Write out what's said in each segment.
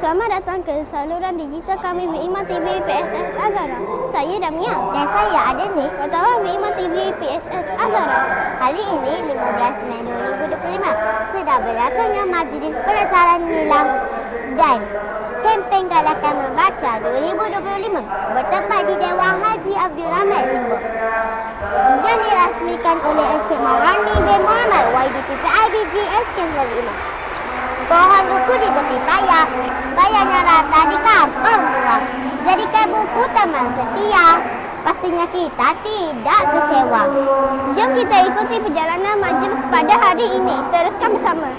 Selamat datang ke saluran digital kami Beriman TV PSS Azhara. Saya Damia. Dan saya Adenik, wartawan Beriman TV PSS Azhara. Hari ini 15 Mei 2025 sedang berlangsungnya Majlis Pelajaran Nilam dan Kempen Galakan Membaca 2025 bertempat di Dewan Haji Abdul Rahman Limbo yang dirasmikan oleh Encik Mawarni bin Muhammad YDP PIBG SK5. Pohon buku di tepi payah, bayarnya rata di kampung tua. Jadikan buku teman setia, pastinya kita tidak kecewa. Jom kita ikuti perjalanan majlis pada hari ini. Teruskan bersama.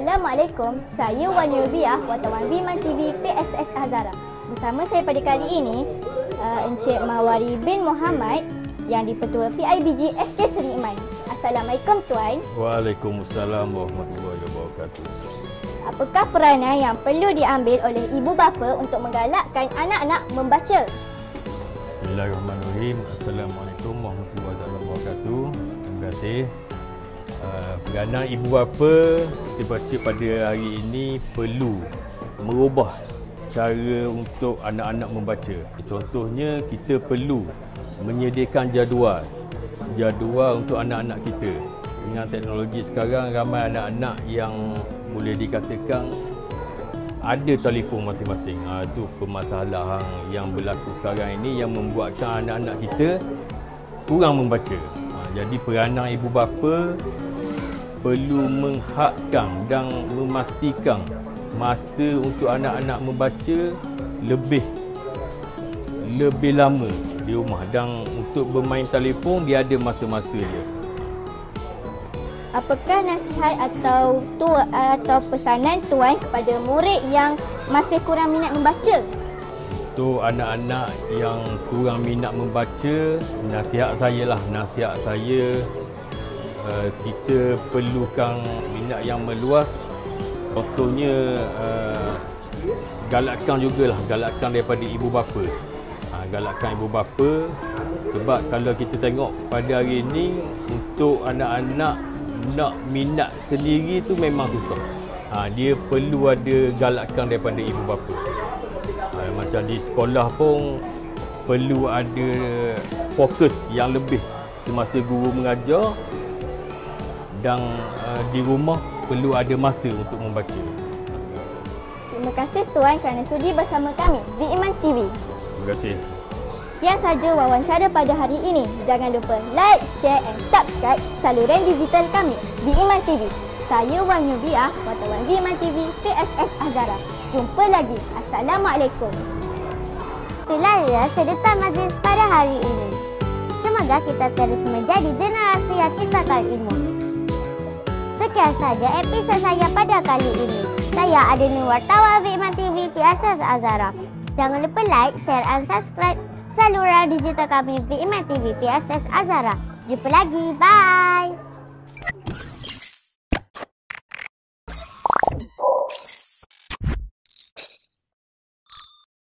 Assalamualaikum, saya Wan Rubiah, wartawan Beriman TV PSS Azhara. Bersama saya pada kali ini Encik Mawari bin Muhammad yang di-Petua PIBG SK Seri Iman. Assalamualaikum Tuan. Waalaikumsalam warahmatullahi wabarakatuh. Apakah peranan yang perlu diambil oleh ibu bapa untuk menggalakkan anak-anak membaca? Bismillahirrahmanirrahim. Assalamualaikum warahmatullahi wabarakatuh. Terima kasih. Peranan ibu bapa kita baca pada hari ini perlu merubah cara untuk anak-anak membaca. Contohnya kita perlu menyediakan jadual untuk anak-anak kita. Dengan teknologi sekarang ramai anak-anak yang boleh dikatakan ada telefon masing-masing. Itu permasalahan yang berlaku sekarang ini yang membuatkan anak-anak kita kurang membaca. Jadi peranan ibu bapa perlu menghakkan dan memastikan masa untuk anak-anak membaca lebih lama di rumah, dan untuk bermain telefon dia ada masa-masa dia. Apakah nasihat atau pesanan Tuan kepada murid yang masih kurang minat membaca? Untuk anak-anak yang kurang minat membaca, nasihat saya kita perlukan minat yang meluas. Contohnya galakkan daripada ibu bapa. Galakkan ibu bapa, sebab kalau kita tengok pada hari ini untuk anak-anak nak minat sendiri tu memang susah. Dia perlu ada galakkan daripada ibu bapa. Macam di sekolah pun perlu ada fokus yang lebih semasa guru mengajar, dan di rumah perlu ada masa untuk membaca. Terima kasih Tuan kerana sudi bersama kami Beriman TV. Terima kasih. Sekian sahaja wawancara pada hari ini. Jangan lupa like, share and subscribe saluran digital kami Beriman TV. Saya Wan Yubiah, wartawan Viman TV PSS Azhara. Jumpa lagi. Assalamualaikum. Itulah dia sedetan majlis pada hari ini. Semoga kita terus menjadi generasi yang cintakan ilmu. Sekian saja episod saya pada kali ini. Saya Adini, wartawan Viman TV PSS Azhara. Jangan lupa like, share dan subscribe saluran digital kami Viman TV PSS Azhara. Jumpa lagi. Bye.